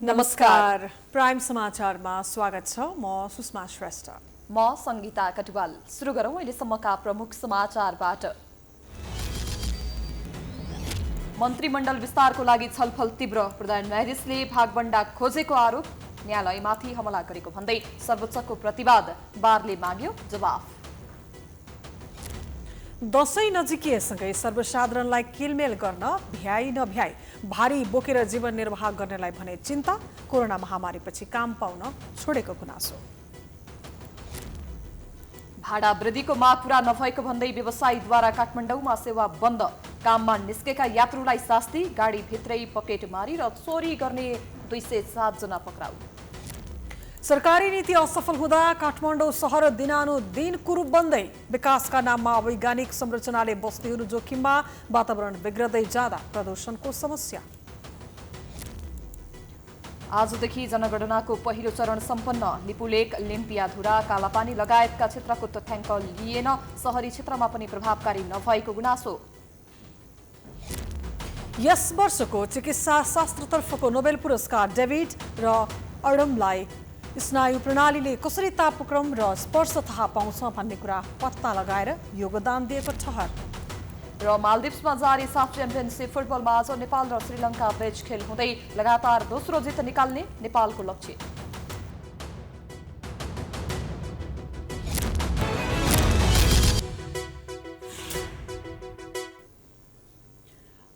नमस्कार। प्राइम समाचारमा स्वागत छ। म सुषमा श्रेष्ठ। म संगीता कटुवाल। सुरु गरौँ अहिलेसम्मका प्रमुख समाचारबाट। मन्त्रीमण्डल विस्तारको लागि छलफल तीव्र। प्रधान न्यायाधीशले भागभण्डा खोजेको आरोप। न्यायालयमाथि हमला गरेको भन्दै सर्वोच्चको प्रतिवाद। बारले माग्यो जवाफ। दशैं नजिकिएसँगै सर्वसाधारणलाई किलमेल गर्न भ्याइ नभ्याइ भारी बोकेर जीवन निर्वाह गर्नेलाई भने चिन्ता। कोरोना महामारीपछि काम पाउन छोडेको गुनासो। भाडा वृद्धिको माग पूरा नभएको भन्दै व्यवसायीद्वारा काठमाडौँमा सेवा बन्द। काममा निस्केका यात्रुलाई शास्ति। गाडीभित्रै पकेट मारी र चोरी गर्ने 207 जना पक्राउ। सरकारी नीति असफल हुँदा काठमाडौँ सहर दिनानुदिन कुरूप बन्दै। विकासका नाममा अवैज्ञानिक संरचनाले बस्तीहरू जोखिममा। वातावरण बिग्रदै जाँदा प्रदूषणको समस्या। आजदेखि जनगणनाको पहिलो चरण सम्पन्न। लिपुलेक, लिम्पियाधुरा, कालापानी लगायतका क्षेत्रको तथ्याङ्क लिएन। शहरी क्षेत्रमा पनि प्रभावकारी नभएको गुनासो। यस वर्षको चिकित्सा शास्त्रतर्फको नोबेल पुरस्कार डेभिड र अडमलाई स्नायु प्रणालीले कसरी तापक्रम र स्पर्श थाहा पाउँछ भन्ने कुरा पत्ता लगाएर योगदान दिएको ठहर। र मालदिप्समा जारी साफ च्याम्पियनसिप फुटबलमा आज नेपाल र श्रीलङ्का बीच खेल हुँदै लगातार दोस्रो जित निकाल्ने नेपालको लक्ष्य।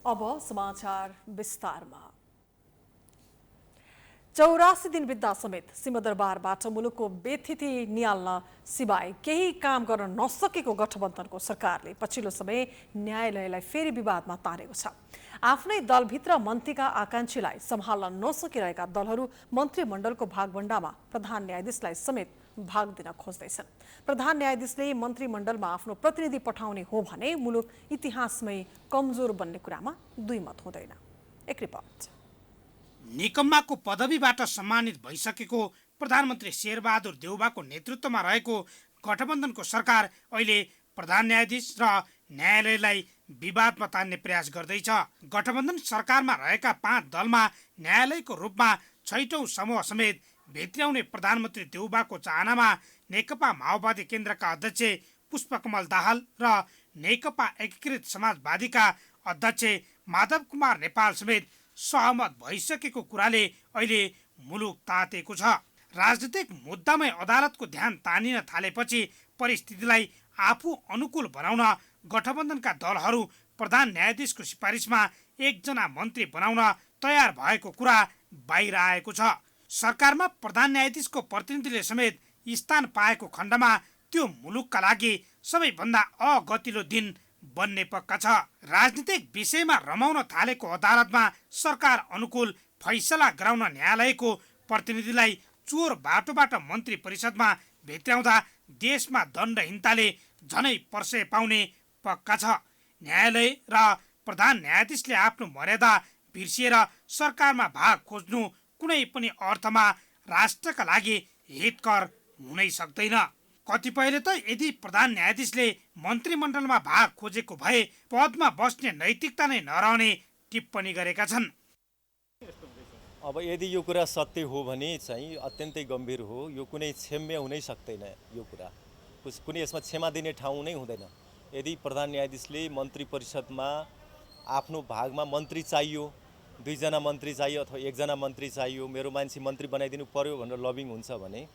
अब समाचार विस्तारमा। 84 दिन बित्दा समेत सिंहदरबारबाट मुलुकको बेथिति निहाल्न सिवाय केही काम गर्न नसकेको गठबन्धनको सरकारले पछिल्लो समय न्यायालयलाई फेरि विवादमा तारेको छ। आफ्नै दलभित्र मन्त्रीका आकाङ्क्षीलाई सम्हाल्न नसकिरहेका दलहरू मन्त्रीमण्डलको भागभण्डामा प्रधान न्यायाधीशलाई समेत भाग दिन खोज्दैछन्। प्रधान न्यायाधीशले मन्त्रीमण्डलमा आफ्नो प्रतिनिधि पठाउने हो भने मुलुक इतिहासमै कमजोर बन्ने कुरामा दुई मत हुँदैन। एक रिपोर्ट। निकम्माको पदवीबाट सम्मानित भइसकेको प्रधानमन्त्री शेरबहादुर देउवाको नेतृत्वमा रहेको गठबन्धनको सरकार अहिले प्रधान न्यायाधीश र न्यायालयलाई विवादमा तान्ने प्रयास गर्दैछ। गठबन्धन सरकारमा रहेका 5 दलमा न्यायालयको रूपमा 6औं समूह समेत भित्र्याउने प्रधानमन्त्री देउवाको चाहनामा नेकपा माओवादी केन्द्रका अध्यक्ष पुष्पकमल दाहाल र नेकपा एकीकृत समाजवादीका अध्यक्ष माधव कुमार नेपाल समेत सहमत भइसकेको कुराले अहिले मुलुक तातेको छ। राजनीतिक मुद्दामै अदालतको ध्यान तानिन थालेपछि परिस्थितिलाई आफू अनुकूल बनाउन गठबन्धनका दलहरू प्रधान न्यायाधीशको सिफारिसमा 1 जना मन्त्री बनाउन तयार भएको कुरा बाहिर आएको छ। सरकारमा प्रधान न्यायाधीशको प्रतिनिधिले समेत स्थान पाएको खण्डमा त्यो मुलुकका लागि सबैभन्दा अगतिलो दिन बन्ने पक्का छ। राजनीतिक विषयमा रमाउन थालेको अदालतमा सरकार अनुकूल फैसला गराउन न्यायालयको प्रतिनिधिलाई चोर बाटोबाट मन्त्री परिषदमा भित्र्याउँदा देशमा दण्डहीनताले झनै पर्से पाउने पक्का छ। न्यायालय र प्रधान न्यायाधीशले आफ्नो मर्यादा बिर्सिएर सरकारमा भाग खोज्नु कुनै पनि अर्थमा राष्ट्रका लागि हितकर हुनै सक्दैन। कतिपयले त यदि प्रधान न्यायाधीशले मन्त्रीमण्डलमा भाग खोजेको भए पदमा बस्ने नैतिकता नै नरहने टिप्पणी गरेका छन्। अब यदि यो कुरा सत्य हो भने चाहिँ अत्यन्तै गम्भीर हो। यो कुनै क्षम्य हुनै सक्दैन। यो कुरा कुनै यसमा क्षमा दिने ठाउँ नै हुँदैन। यदि प्रधान न्यायाधीशले मन्त्री परिषदमा आफ्नो भागमा मन्त्री चाहियो, 2 जना मन्त्री चाहियो अथवा 1 जना मन्त्री चाहियो, मेरो मान्छे मन्त्री बनाइदिनु पर्यो भनेर लबिङ हुन्छ भने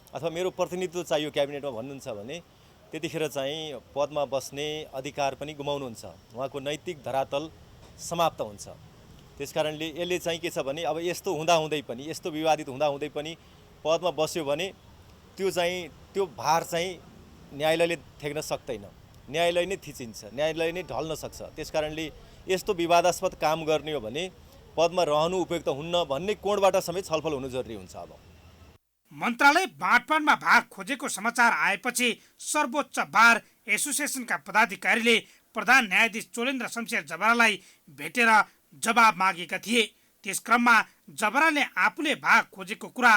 अथवा मेरो प्रतिनिधित्व चाहियो क्याबिनेटमा भन्नुहुन्छ भने त्यतिखेर चाहिँ पदमा बस्ने अधिकार पनि गुमाउनुहुन्छ। उहाँको नैतिक धरातल समाप्त हुन्छ। त्यसकारणले यसले चाहिँ के छ भने अब यस्तो हुँदाहुँदै पनि, यस्तो विवादित हुँदाहुँदै पनि पदमा बस्यो भने त्यो भार चाहिँ न्यायालयले थेक्न सक्दैन। न्यायालय नै थिचिन्छ, न्यायालय नै ढल्न सक्छ। त्यसकारणले यस्तो विवादास्पद काम गर्ने हो भने पदमा रहनु उपयुक्त हुन्न भन्ने कोणबाट समेत छलफल हुनु जरुरी हुन्छ। अब मन्त्रालय बाँडफाँडमा भाग खोजेको समाचार आएपछि सर्वोच्च बार एसोसिएसनका पदाधिकारीले प्रधान न्यायाधीश चोलेन्द्र शमशेर जबरालाई भेटेर जवाब मागेका थिए। त्यस क्रममा जबराले आफूले भाग खोजेको कुरा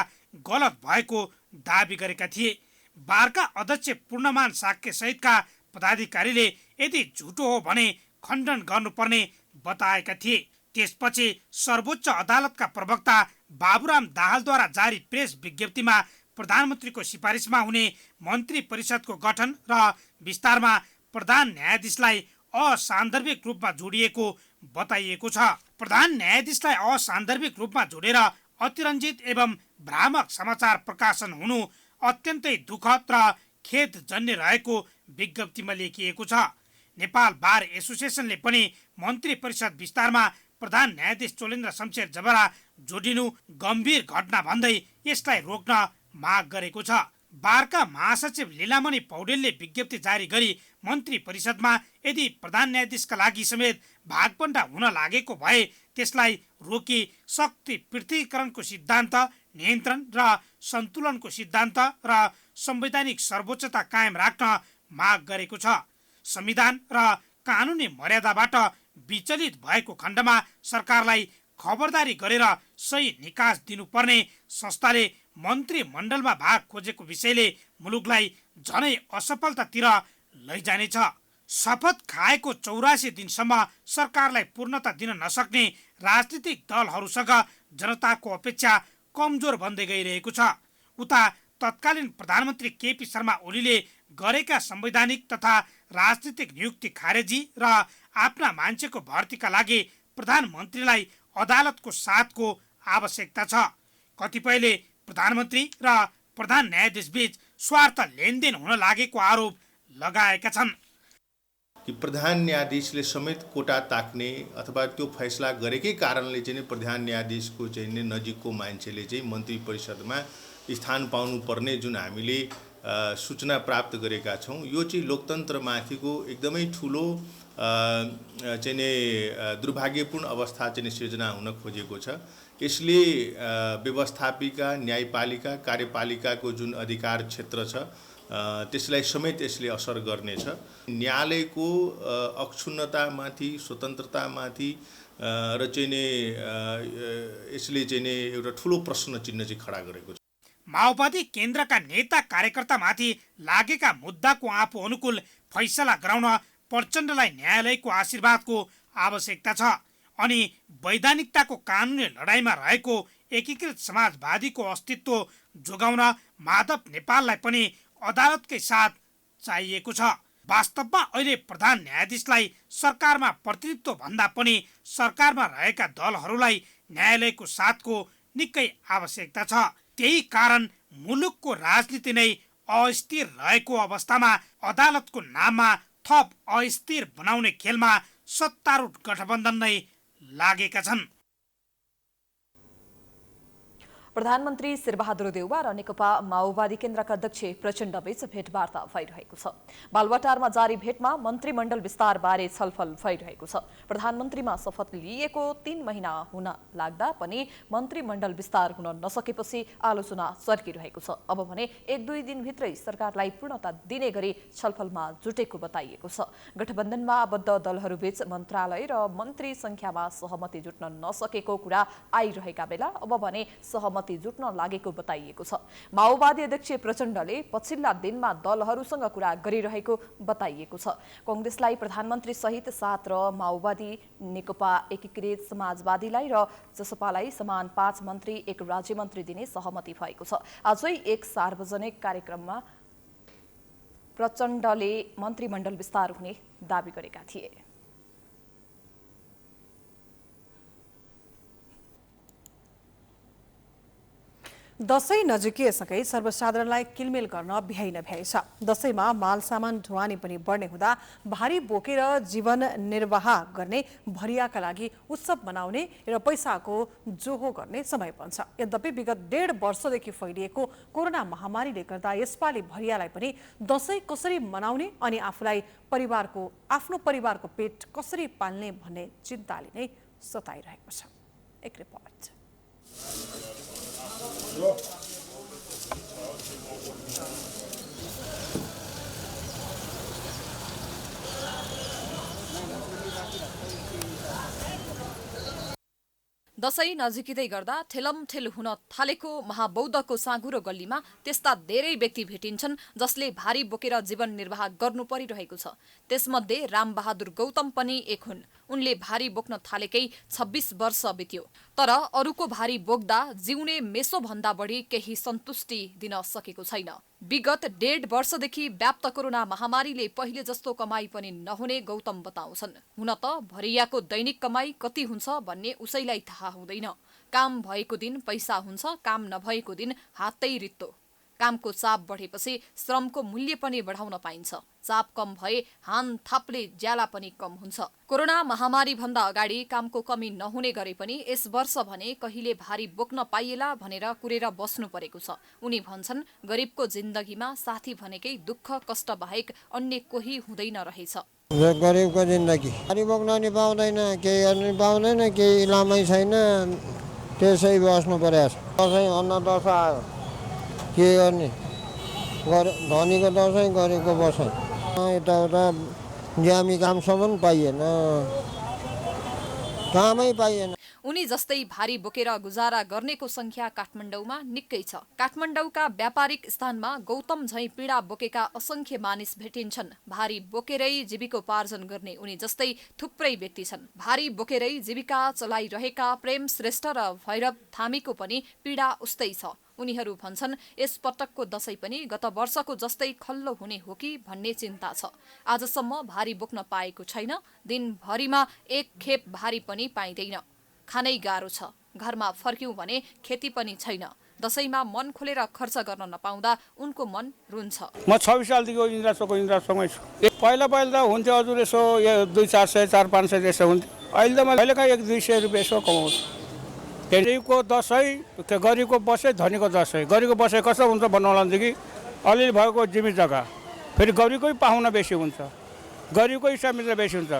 गलत भएको दाबी गरेका थिए। बारका अध्यक्ष पूर्णमान साक्य सहितका पदाधिकारीले यदि झुटो हो भने खण्डन गर्नुपर्ने बताएका थिए। त्यसपछि सर्वोच्च अदालतका प्रवक्ता बाबुराम दाहालद्वारा जारी प्रेस विज्ञप्तिमा प्रधानमन्त्रीको सिफारिसमा हुने मन्त्री परिषदको गठन र विस्तारमा प्रधान न्यायाधीशलाई असान्दर्भिक रूपमा जोडिएको बताइएको छ। प्रधान न्यायाधीशलाई असान्दर्भिक रूपमा जोडेर अतिरञ्जित एवं भ्रामक समाचार प्रकाशन हुनु अत्यन्तै दुःखद र खेदजन्य रहेको विज्ञप्तिमा लेखिएको छ। नेपाल बार एसोसिएसनले पनि मन्त्री परिषद विस्तारमा प्रधान न्यायाधीश चोलेन्द्र शमशेर जबरा जोडिनु गम्भीर घटना भन्दै यसलाई रोक्न माग गरेको छ। बारका महासचिव लीलामणि पौडेलले विज्ञप्ति जारी गरी मन्त्री परिषदमा यदि प्रधान न्यायाधीशका लागि समेत भागबण्डा हुन लागेको भए त्यसलाई रोकी शक्ति पृथकीकरणको सिद्धान्त, नियन्त्रण र सन्तुलनको सिद्धान्त र संवैधानिक सर्वोच्चता कायम राख्न माग गरेको छ। संविधान र कानुनी मर्यादाबाट विचलित भएको खण्डमा सरकारलाई खबरदारी गरेर सही निकास दिनुपर्ने संस्थाले मन्त्रीमण्डलमा भाग खोजेको विषयले मुलुकलाई झनै असफलतातिर लैजानेछ। शपथ खाएको 84 दिनसम्म सरकारलाई पूर्णता दिन नसक्ने राजनीतिक दलहरूसँग जनताको अपेक्षा कमजोर बन्दै गइरहेको छ। उता तत्कालीन प्रधानमन्त्री केपी शर्मा ओलीले गरेका संवैधानिक तथा राजनीतिक नियुक्ति खारेजी र आफ्ना मान्छेको भर्तीका लागि प्रधानमन्त्रीलाई अदालतको साथको आवश्यकता छ। कतिपयले प्रधानमन्त्री र प्रधान न्यायाधीश बीच स्वार्थ लेनदेन हुन लागेको आरोप लगाएका छन् कि प्रधान न्यायाधीशले समेत कोटा ताक्ने अथवा त्यो फैसला गरेकै कारणले चाहिँ प्रधान न्यायाधीशको चाहिँ नजिकको मान्छेले चाहिँ मन्त्री परिषदमा स्थान पाउनुपर्ने जुन हामीले सूचना प्राप्त गरेका छौँ, यो चाहिँ लोकतन्त्रमाथिको एकदमै ठुलो चाहिँ दुर्भाग्यपूर्ण अवस्था चाहिँ सिर्जना हुन खोजेको छ। यसले व्यवस्थापिका, न्यायपालिका, कार्यपालिकाको जुन अधिकार क्षेत्र छ त्यसलाई समेत यसले असर गर्नेछ। न्यायालयको अक्षुण्णतामाथि, स्वतन्त्रतामाथि र चाहिँ यसले चाहिँ एउटा ठुलो प्रश्न चिन्ह चाहिँ खडा गरेको छ। माओवादी केन्द्रका नेता कार्यकर्तामाथि लागेका मुद्दाको आफू अनुकूल फैसला गराउन प्रचण्डलाई न्यायालयको आशीर्वादको आवश्यकता छ अनि वैधानिकताको कानुनी लडाईँमा रहेको एकीकृत समाजवादीको अस्तित्व जोगाउन माधव नेपाललाई पनि अदालतकै साथ चाहिएको छ। वास्तवमा अहिले प्रधान न्यायाधीशलाई सरकारमा प्रतिनिधित्व भन्दा पनि सरकारमा रहेका दलहरूलाई न्यायालयको साथको निकै आवश्यकता छ। त्यही कारण मुलुकको राजनीति नै अस्थिर रहेको अवस्थामा अदालतको नाममा थप अस्थिर बनाउने खेलमा सत्तारूढ गठबन्धन नै लागेका छन्। प्रधानमन्त्री शेरबहादुर देउवा र नेकपा माओवादी केन्द्रका अध्यक्ष प्रचण्डबीच भेटवार्ता भइरहेको छ। बालुवाटारमा जारी भेटमा मन्त्रीमण्डल विस्तारबारे छलफल भइरहेको छ। प्रधानमन्त्रीमा शपथ लिएको 3 महिना हुन लाग्दा पनि मन्त्रीमण्डल विस्तार हुन नसकेपछि आलोचना चर्किरहेको छ। अब भने 1-2 दिनभित्रै सरकारलाई पूर्णता दिने गरी छलफलमा जुटेको बताइएको छ। गठबन्धनमा आबद्ध दलहरूबीच मन्त्रालय र मन्त्री संख्यामा सहमति जुट्न नसकेको कुरा आइरहेका बेला अब भने सहमति जुट्न लागेको बताइएको छ। माओवादी अध्यक्ष प्रचण्डले पछिल्ला दिनमा दलहरूसँग कुरा गरिरहेको बताइएको छ। कांग्रेसलाई प्रधानमन्त्री सहित 7 र माओवादी, नेकपा एकीकृत समाजवादीलाई र जसपालाई समान 5 मन्त्री 1 राज्य मन्त्री दिने सहमति भएको छ। आजै एक सार्वजनिक कार्यक्रममा प्रचण्डले मन्त्रीमण्डल विस्तार हुने दाबी गरेका थिए। दशैं नजिकिएसँगै सर्वसाधारणलाई किलमेल गर्न भ्याइ नभ्याइ छ। दशैंमा माल सामान ढुवानी पनि बढ्ने हुँदा भारी बोकेर जीवन निर्वाह गर्ने भरियाका लागि उत्सव मनाउने र पैसाको जोहो गर्ने समय बन्छ। यद्यपि विगत 1.5 वर्षदेखि फैलिएको कोरोना महामारीले गर्दा यसपालि भरियालाई पनि दशैं कसरी मनाउने अनि आफ्नो परिवारको पेट कसरी पाल्ने भन्ने चिन्ताले नै सताइरहेको छ। एक रिपोर्ट। दशैं नजिकिँदै गर्दा ठेलमठेल हुन थालेको महाबौद्धको साँघुरो गल्लीमा त्यस्ता धेरै व्यक्ति भेटिन्छन् जसले भारी बोकेर जीवन निर्वाह गर्नु परिरहेको छ। त्यसमध्ये रामबहादुर गौतम पनि एक हुन्। उनले भारी बोक्न थालेकै 26 वर्ष बित्यो। तर अरूको भारी बोक्दा जिउने मेसो भन्दा बढी केही सन्तुष्टि दिन सकेको छैन। विगत 1.5 वर्षदेखि व्याप्त कोरोना महामारीले पहिले जस्तो कमाई पनि नहुने गौतम बताउँछन्। हुन त भरियाको दैनिक कमाई कति हुन्छ भन्ने उसैलाई थाहा हुँदैन। काम भएको दिन पैसा हुन्छ, काम नभएको दिन हातै रित्तो। कामको चाप बढेपछि श्रमको मूल्य पनि बढाउन पाइन्छ। चाप कम भए हान थापले ज्याला पनि कम हुन्छ। कोरोना महामारी भन्दा अगाडि कामको कमी नहुने गरे पनि यस वर्ष भने कहिले भारी बोक्न पाइएला भनेर कुरेर बस्नु परेको छ। उनी भन्छन् गरिबको जिन्दगीमा साथी भनेकै दुःख कष्ट बाहेक अन्य कोही हुँदैन रहेछ। गरिबको जिन्दगी भारी बोक्न नि पाउँदैन, केही गर्नु पाउँदैन, केही इलामै छैन, त्यसै बस्नु परेको छ। दसैँ अन्न दशा आयो, के गर्ने, धनीको दसैँ गरिबको बसाइ। यताउता ज्यामी कामसम्म पाइएन, कामै पाइएन। उनी जस्तै भारी बोकेर गुजारा गर्नेको संख्या काठमाडौँमा निकै छ। काठमाडौँका व्यापारिक स्थानमा गौतम झैं पीडा बोकेका असंख्य मानिस भेटिन्छन्। भारी बोकेरै जीविकोपार्जन गर्ने उनी जस्तै थुप्रै व्यक्ति छन्। भारी बोकेरै जीविका चलाइरहेका प्रेम श्रेष्ठ र भैरव थामीको पनि पीडा उस्तै छ। उनीहरू भन्छन् यस पटकको दशैं पनि गत वर्षको जस्तै खल्लो हुने हो कि भन्ने चिन्ता छ। आजसम्म भारी बोक्न पाएको छैन। दिनभरिमा एक खेप भारी पनि पाइँदैन। खानै गाह्रो छ। घरमा फर्क्यौं भने खेती पनि छैन। दशैंमा मन खोलेर खर्च गर्न नपाउँदा उनको मन रुन्छ। म 26 सालदेखि इन्द्रासोमै छु। पहिला त हुन्थ्यो हजुर यसो 200-400 400-500 जस्तो हुन्थ्यो। अहिले त मैले कहिले 100-200 रुपियाँ यसो कमाउँछु। गरिबको दशैं, गरिबको बसै, धनीको दशैं। गरिबको बसैँ कस्तो हुन्छ भन्नुलादेखि अलिअलि भएको जमिन जग्गा, फेरि गरिबकै पाहुना बेसी हुन्छ, गरिबको इष्टमित्र बेसी हुन्छ।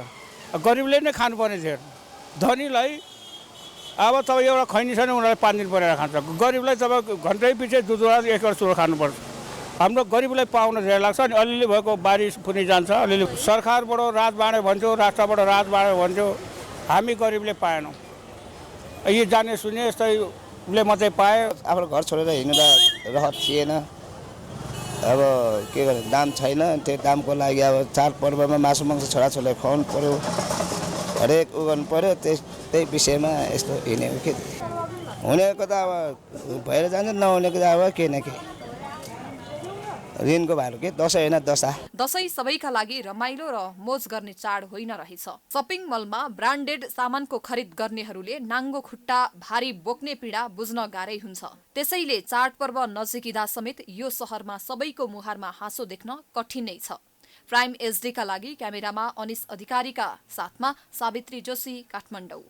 गरिबले नै खानुपर्ने थियो। धनीलाई अब तपाईँ एउटा खैनी छैन उनीहरूलाई 5 दिन परेर खान्छ। गरिबलाई तपाईँ घन्टै पछि दुधवटा 1 वटा चुरो खानुपर्छ। हाम्रो गरिबलाई पाउन धेरै लाग्छ अनि अलिअलि भएको बारी पुनि जान्छ। अलिअलि सरकारबाट राज बाँडे भन्थ्यो, राष्ट्रबाट राज बाँडे भन्थ्यो, हामी गरिबले पाएनौँ। यो जाने सुने यस्तैले मात्रै पाए। आफ्नो घर छोडेर हिँड्नु त रहर थिएन। अब के गर्ने, दाम छैन। त्यो दामको लागि अब चाडपर्वमा मासु मांस छोराछोरीलाई खुवाउनु पर्यो, हरेक उ गर्नु पर्यो। त्यही विषयमा यस्तो हिँडेको के हुनेको त अब भएर जान्छ, नहुनेको त अब केही न केही ऋणको भार के दशैं होइन दशा। दशैं सबैका लागि रमाइलो र मोज गर्ने चाड होइन रहेछ। सपिङ मलमा ब्रान्डेड सामानको खरिद गर्नेहरूले नाङ्गो खुट्टा भारी बोक्ने पीडा बुझ्न गाह्रै हुन्छ। त्यसैले चाडपर्व नजिकिँदा समेत यो शहरमा सबैको मुहारमा हाँसो देख्न कठिन नै छ। प्राइम एचडी का लागि क्यामेरामा अनिस अधिकारीका साथमा सावित्री जोशी, काठमाडौँ।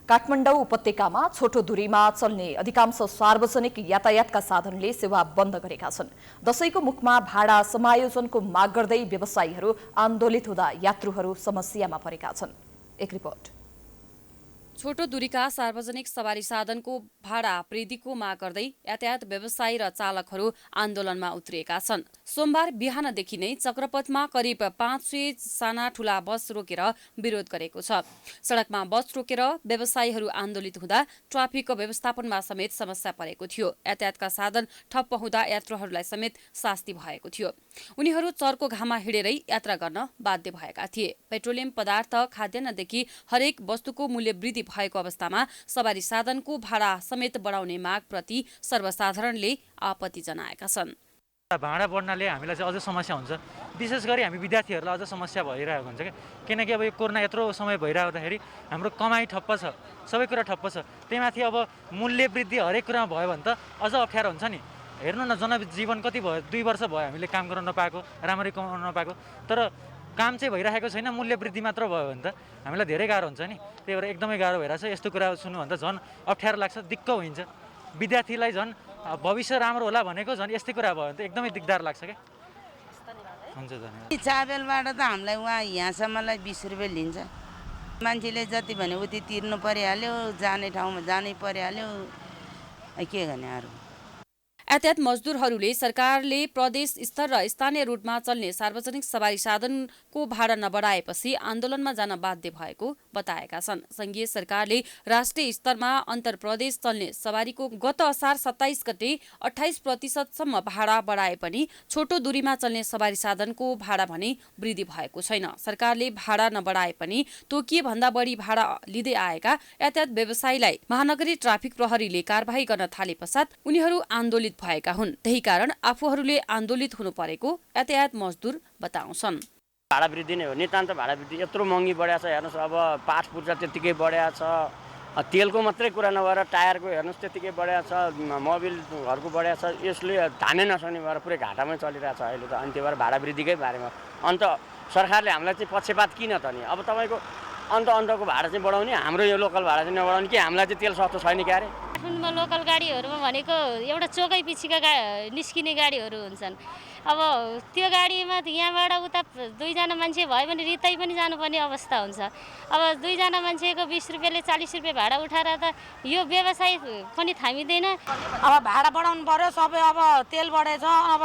काठमाडौँ उपत्यकामा छोटो दूरीमा चल्ने अधिकांश सार्वजनिक यातायातका साधनले सेवा बन्द गरेका छन्। दशैंको मुखमा भाडा समायोजनको माग गर्दै व्यवसायीहरू आन्दोलित हुँदा यात्रुहरू समस्यामा परेका छन्। एक रिपोर्ट। छोटो दूरीका सार्वजनिक सवारी साधनको भाडा वृद्धिको माग गर्दै यातायात व्यवसायी र चालकहरू आन्दोलनमा उत्रिएका छन्। सोमबार बिहानदेखि नै चक्रपथमा करिब 500 साना ठूला बस रोकेर विरोध गरेको छ। सडकमा बस रोकेर व्यवसायीहरू आन्दोलित हुँदा ट्राफिकको व्यवस्थापनमा समेत समस्या परेको थियो। यातायातका साधन ठप्प हुँदा यात्रुहरूलाई समेत शास्ति भएको थियो। उनीहरू चर्को घाममा हिँडेरै यात्रा गर्न बाध्य भएका थिए। पेट्रोलियम पदार्थ, खाद्यान्नदेखि हरेक वस्तुको मूल्य वृद्धि भएको अवस्थामा सवारी साधनको भाडा समेत बढाउने माग प्रति सर्वसाधारणले आपत्ति जनाएका छन्। भाडा बढ्नाले हामीलाई चाहिँ अझ समस्या हुन्छ। विशेष गरी हामी विद्यार्थीहरूलाई अझ समस्या भइरहेको हुन्छ क्या, किनकि अब यो कोरोना यत्रो समय भइरहेकोदाखेरि हाम्रो कमाइ ठप्प छ, सबै कुरा ठप्प छ। त्यही माथि अब मूल्य वृद्धि हरेक कुरामा भयो भने त अझ अप्ठ्यारो हुन्छ नि। हेर्नु न, जनजीवन कति भयो, 2 वर्ष भयो हामीले काम गर्न नपाएको, राम्ररी कमाउन नपाएको। तर काम चाहिँ भइरहेको छैन, मूल्य वृद्धि मात्र भयो भने त हामीलाई धेरै गाह्रो हुन्छ नि। त्यही भएर एकदमै गाह्रो भइरहेछ। यस्तो कुरा सुन्नुभन्दा झन् अप्ठ्यारो लाग्छ, दिक्क हुन्छ। विद्यार्थीलाई झन् भविष्य राम्रो होला भनेको झन् यस्तै कुरा भयो भने त एकदमै दिगदार लाग्छ क्या। हुन्छ धन्यवाद। चाबेलबाट त हामीलाई उहाँ यहाँसम्मलाई 20 रुपियाँ लिन्छ। मान्छेले जति भने उति तिर्नु परिहाल्यो, जाने ठाउँमा जानै परिहाल्यो, के गर्ने अरू। यातायात मजदुरहरूले सरकारले प्रदेश स्तर र स्थानीय रूटमा चल्ने सार्वजनिक सवारी साधनको भाडा नबढाएपछि आन्दोलनमा जान बाध्य भएको बताएका छन्। संघीय सरकारले राष्ट्रिय स्तरमा अन्तर प्रदेश चल्ने सवारीको गत असार 27 गते 28% भाडा बढाए पनि छोटो दूरीमा चल्ने सवारी साधनको भाडा भने वृद्धि भएको छैन। सरकारले भाडा नबढाए पनि तोकिए भन्दा बढी भाडा लिँदै आएका यातायात व्यवसायीलाई महानगरी ट्राफिक प्रहरीले कारबाही गर्न थाले पश्चात उनीहरू आन्दोलित भएका हुन्। त्यही कारण आफूहरूले आन्दोलित हुनु परेको यातायात मजदुर बताउँछन्। भाडा वृद्धि नै हो, नितान्त भाडा वृद्धि यत्रो महँगी बढेको छ। हेर्नुहोस् अब पाठ पूर्जा त्यतिकै बढेको छ, तेलको मात्रै कुरा नभएर टायरको हेर्नुहोस् त्यतिकै बढेको छ, मोबिलहरूको बढेको छ। यसले धानै नसक्ने भएर पुरै घाटामै चलिरहेको छ अहिले त। अनि त्यो भएर भाडा वृद्धिकै बारेमा अन्त सरकारले हामीलाई चाहिँ पक्षपात किन त नि? अब तपाईँको अन्तको भाडा चाहिँ बढाउने, हाम्रो यो लोकल भाडा चाहिँ नबढाउने कि हामीलाई चाहिँ तेल सस्तो छैन क्यारे? काठमाडौँमा लोकल गाडीहरूमा भनेको एउटा चोकै पछिका निस्किने गाडीहरू हुन्छन्। अब त्यो गाडीमा यहाँबाट उता 2 जना मान्छे भयो भने रित्तै पनि जानुपर्ने अवस्था हुन्छ। अब 2 जना मान्छेको 20 रुपियाँले 40 रुपियाँ भाडा उठाएर त यो व्यवसाय पनि थामिँदैन। अब भाडा बढाउनु पर्यो सबै। अब तेल बढेछ, अब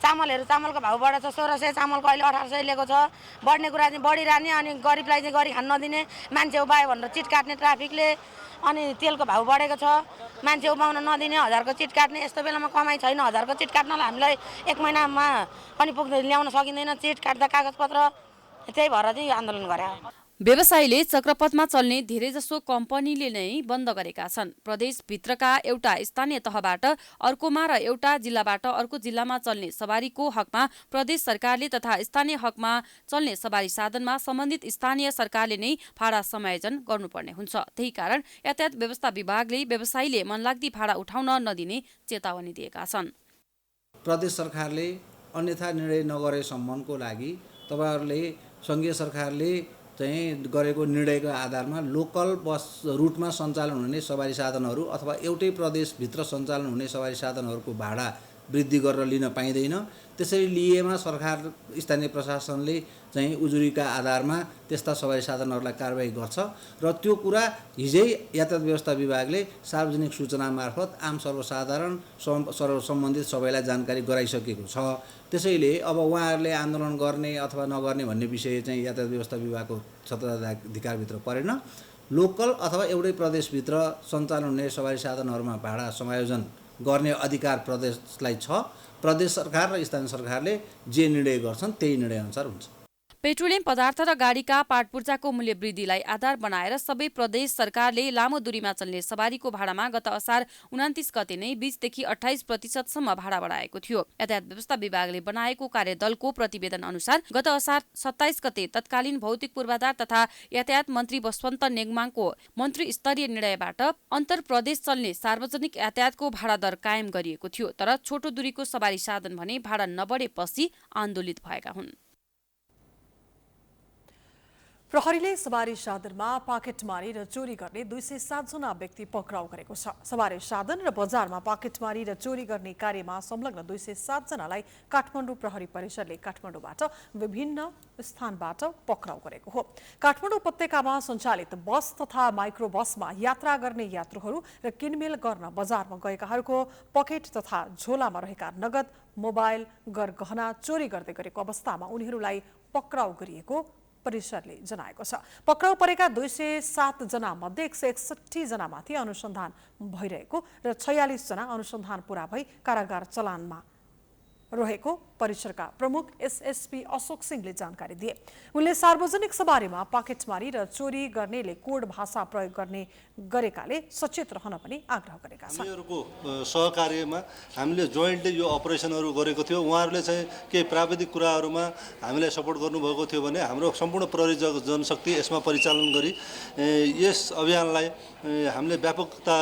चामलको भाउ बढेछ। 1600 चामलको अहिले 1800 लिएको छ। बढ्ने कुरा चाहिँ बढिरहने, अनि गरिबलाई चाहिँ गरी खान नदिने, मान्छे उभायो भनेर चिट काट्ने ट्राफिकले। अनि तेलको भाउ बढेको छ, मान्छे उभाउन नदिने, 1000को चिट काट्ने। यस्तो बेलामा कमाइ छैन, 1000को चिट काट्नलाई हामीलाई 1 महिनामा पनि पुग्दैन, ल्याउन सकिँदैन चिट काट्दा कागजपत्र। त्यही भएर चाहिँ आन्दोलन गरे। व्यवसायीले चक्रपथमा चल्ने धेरैजसो कम्पनीले नै बन्द गरेका छन्। प्रदेशभित्रका एउटा स्थानीय तहबाट अर्कोमा र एउटा जिल्लाबाट अर्को जिल्लामा चल्ने सवारीको हकमा प्रदेश सरकारले तथा स्थानीय हकमा चल्ने सवारी साधनमा सम्बन्धित स्थानीय सरकारले नै भाडा समायोजन गर्नुपर्ने हुन्छ। त्यही कारण यातायात व्यवस्था विभागले व्यवसायीले मनलाग्दी भाडा उठाउन नदिने चेतावनी दिएका छन्। प्रदेश सरकारले अन्यथा निर्णय नगरेसम्मको लागि तपाईहरुले संघीय सरकारले चाहिँ गरेको निर्णयको आधारमा लोकल बस रुटमा सञ्चालन हुने सवारी साधनहरू अथवा एउटै प्रदेशभित्र सञ्चालन हुने सवारी साधनहरूको भाडा वृद्धि गरेर लिन पाइँदैन। त्यसरी लिएमा सरकार स्थानीय प्रशासनले चाहिँ उजुरीका आधारमा त्यस्ता सवारी साधनहरूलाई कारबाही गर्छ र त्यो कुरा हिजै यातायात व्यवस्था विभागले सार्वजनिक सूचना मार्फत आम सर्वसाधारण सम्बन्धित सबैलाई जानकारी गराइसकेको छ। त्यसैले अब उहाँहरूले आन्दोलन गर्ने अथवा नगर्ने भन्ने विषय चाहिँ यातायात व्यवस्था विभागको सत्ताधिकारभित्र परेन। लोकल अथवा एउटै प्रदेशभित्र सञ्चालन हुने सवारी साधनहरूमा भाडा समायोजन गर्ने अधिकार प्रदेशलाई छ। प्रदेश सरकार र स्थानीय सरकारले जे निर्णय गर्छन् त्यही निर्णय अनुसार हुन्छ। पेट्रोलियम पदार्थ र गाडीका पाटपूर्जाको मूल्य वृद्धिलाई आधार बनाएर सबै प्रदेश सरकारले लामो दूरीमा चल्ने सवारीको भाडामा गत असार 29 गते नै 20 देखि 28% भाडा बढाएको थियो। यातायात व्यवस्था विभागले बनाएको कार्यदलको प्रतिवेदन अनुसार गत असार 27 गते तत्कालीन भौतिक पूर्वाधार तथा यातायात मन्त्री बसवन्त नेगमाङको मन्त्री स्तरीय निर्णयबाट अन्तर प्रदेश चल्ने सार्वजनिक यातायातको भाडा दर कायम गरिएको थियो। तर छोटो दूरीको सवारी साधन भने भाडा नबढेपछि आन्दोलित भएका हुन्। प्रहरीले सवारी साधनमा पाकेटमारी र चोरी गर्ने 207 जना व्यक्ति पक्राउ गरेको छ। सवारी साधन र बजारमा पाकेटमारी र चोरी गर्ने कार्यमा संलग्न 207 जनालाई काठमाडौँ प्रहरी परिसरले काठमाडौँबाट विभिन्न स्थानबाट पक्राउ गरेको हो। काठमाडौँ उपत्यकामा सञ्चालित बस तथा माइक्रो बसमा यात्रा गर्ने यात्रुहरू र किनमेल गर्न बजारमा गएकाहरूको पकेट तथा झोलामा रहेका नगद, मोबाइल, गरगहना चोरी गर्दै गरेको अवस्थामा उनीहरूलाई पक्राउ गरिएको परिसरले जनाएको छ। पक्राउ परेका 207 जना मध्ये 161 जनामाथि अनुसन्धान भइरहेको र 46 जना अनुसन्धान पूरा भई कारागार चलानमा रहेको परिसरका प्रमुख एसएसपी अशोक सिंहले जानकारी दिए। उनले सार्वजनिक सवारीमा पाकेटमारी र चोरी गर्नेले कोड भाषा प्रयोग गरेकाले सचेत रहन पनि आग्रह गरेका छन्। हामीहरूको सहकार्यमा हामीले जोइन्टली यो अपरेसनहरू गरेको थियो। उहाँहरूले चाहिँ केही प्राविधिक कुराहरूमा हामीलाई सपोर्ट गर्नुभएको थियो भने हाम्रो सम्पूर्ण प्रहरी जनशक्ति यसमा परिचालन गरी यस अभियानलाई हामीले व्यापकता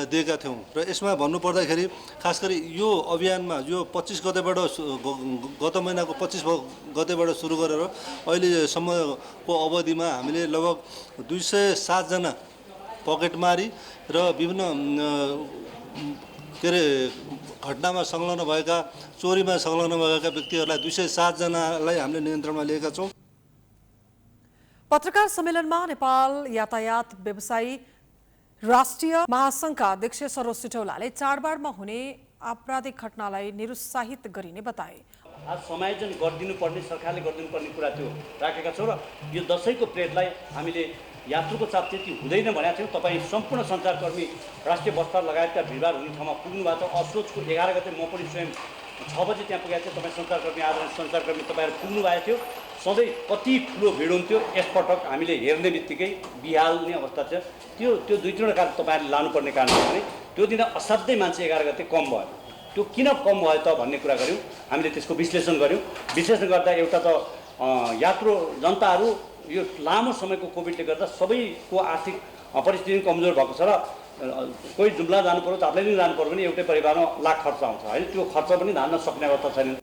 दिएका थियौँ। र यसमा भन्नुपर्दाखेरि खास गरी यो अभियानमा यो 25 गतेबाट गत महिनाको 25 गतेबाट सुरु गरेर अहिलेसम्मको अवधिमा हामीले लगभग 207 जना पकेटमारी र विभिन्न घटनामा संलग्न भएका, चोरीमा संलग्न भएका व्यक्तिहरूलाई 207 जनालाई हामीले नियन्त्रणमा लिएका छौँ। पत्रकार सम्मेलनमा नेपाल यातायात व्यवसायी राष्ट्रिय महासङ्घका अध्यक्ष सरोज सिटौलाले चाडबाडमा हुने आपराधिक घटनालाई निरुत्साहित गरिने बताए। आज समायोजन गरिदिनु पर्ने सरकारले गरिदिनु पर्ने कुरा त्यो राखेका छौँ र यो दसैँको प्रेडलाई हामीले यात्रुको चाप त्यति हुँदैन भनेका थियौँ। तपाईँ सम्पूर्ण सञ्चारकर्मी राष्ट्रिय बस्तर लगायतका भिडभाड हुने ठाउँमा पुग्नु भएको छ। असोजको 11 गते म पनि स्वयं 6 बजी त्यहाँ पुगेको थिएँ। तपाईँ सञ्चारकर्मी आदरणीय सञ्चारकर्मी तपाईँहरू पुग्नु भएको थियो। सधैँ कति ठुलो भिड हुन्थ्यो, यसपटक हामीले हेर्ने बित्तिकै बिहाल्ने अवस्था थियो। त्यो 2-3 कारण तपाईँहरूले लानुपर्ने कारण हो भने त्यो दिन असाध्यै मान्छे 11 गते कम भयो। त्यो किन कम भयो त भन्ने कुरा गऱ्यौँ। हामीले त्यसको विश्लेषण गऱ्यौँ। विश्लेषण गर्दा एउटा त यात्रु जनताहरू यो लामो समयको कोभिडले गर्दा सबैको आर्थिक परिस्थिति कमजोर भएको छ र कोही जुम्ला जानु पर्यो, दार्जिलिङ जानु पर्यो भने एउटै परिवारमा लाख खर्च आउँछ होइन। त्यो खर्च पनि धान्न सक्ने अवस्था छैन।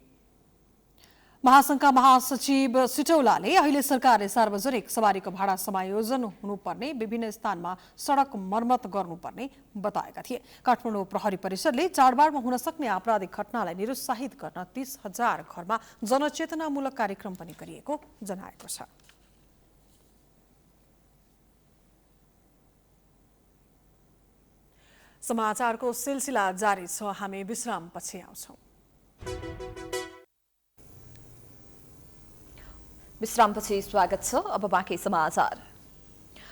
महासंघका महासचिव सिटौलाले अहिले सरकारले सार्वजनिक सवारीको भाडा समायोजन हुनुपर्ने, विभिन्न स्थानमा सडक मर्मत गर्नुपर्ने बताएका थिए। काठमाडौँ प्रहरी परिषदले चाडबाडमा हुन सक्ने आपराधिक घटनालाई निरुत्साहित गर्न 30,000 घरमा जनचेतनामूलक कार्यक्रम पनि गरिएको जनाएको छ। समाचारको सिलसिला जारी छ। हामी विश्रामपछि आउँछौँ। विश्रामपछि स्वागत छ। अब बाँकी समाचार।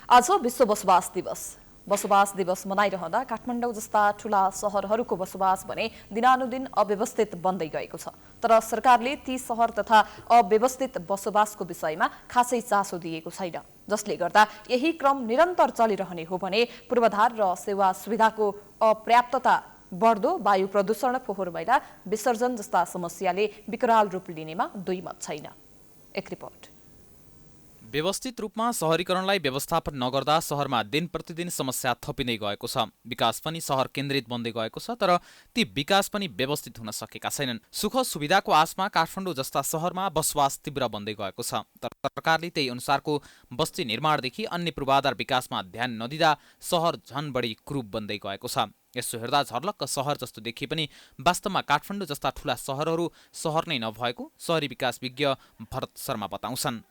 आज विश्व बसोबास दिवस। बसोबास दिवस मनाइरहँदा काठमाडौँ जस्ता ठूला सहरहरूको बसोबास भने दिनानुदिन अव्यवस्थित बन्दै गएको छ। तर सरकारले ती सहर तथा अव्यवस्थित बसोबासको विषयमा खासै चासो दिएको छैन, जसले गर्दा यही क्रम निरन्तर चलिरहने हो भने पूर्वाधार र सेवा सुविधाको अपर्याप्तता, बढ्दो वायु प्रदूषण, फोहोर मैला विसर्जन जस्ता समस्याले विकराल रूप लिनेमा दुई मत छैन। एक रिपोर्ट। व्यवस्थित रूपमा शहरीकरणलाई व्यवस्थापन नगर्दा सहरमा दिन प्रतिदिन समस्या थपिँदै गएको छ। विकास पनि सहर केन्द्रित बन्दै गएको छ, तर ती विकास पनि व्यवस्थित हुन सकेका छैनन्। सुख सुविधाको आशमा काठमाडौँ जस्ता सहरमा बसोबास तीव्र बन्दै गएको छ। तर सरकारले त्यही अनुसारको बस्ती निर्माणदेखि अन्य पूर्वाधार विकासमा ध्यान नदिँदा सहर झन बढी कुरूप बन्दै गएको छ। यसो हेर्दा झर्लक्क सहर जस्तो देखिए पनि वास्तवमा काठमाडौँ जस्ता ठूला सहरहरू सहर नै नभएको शहरी विकास विज्ञ भरत शर्मा बताउँछन्।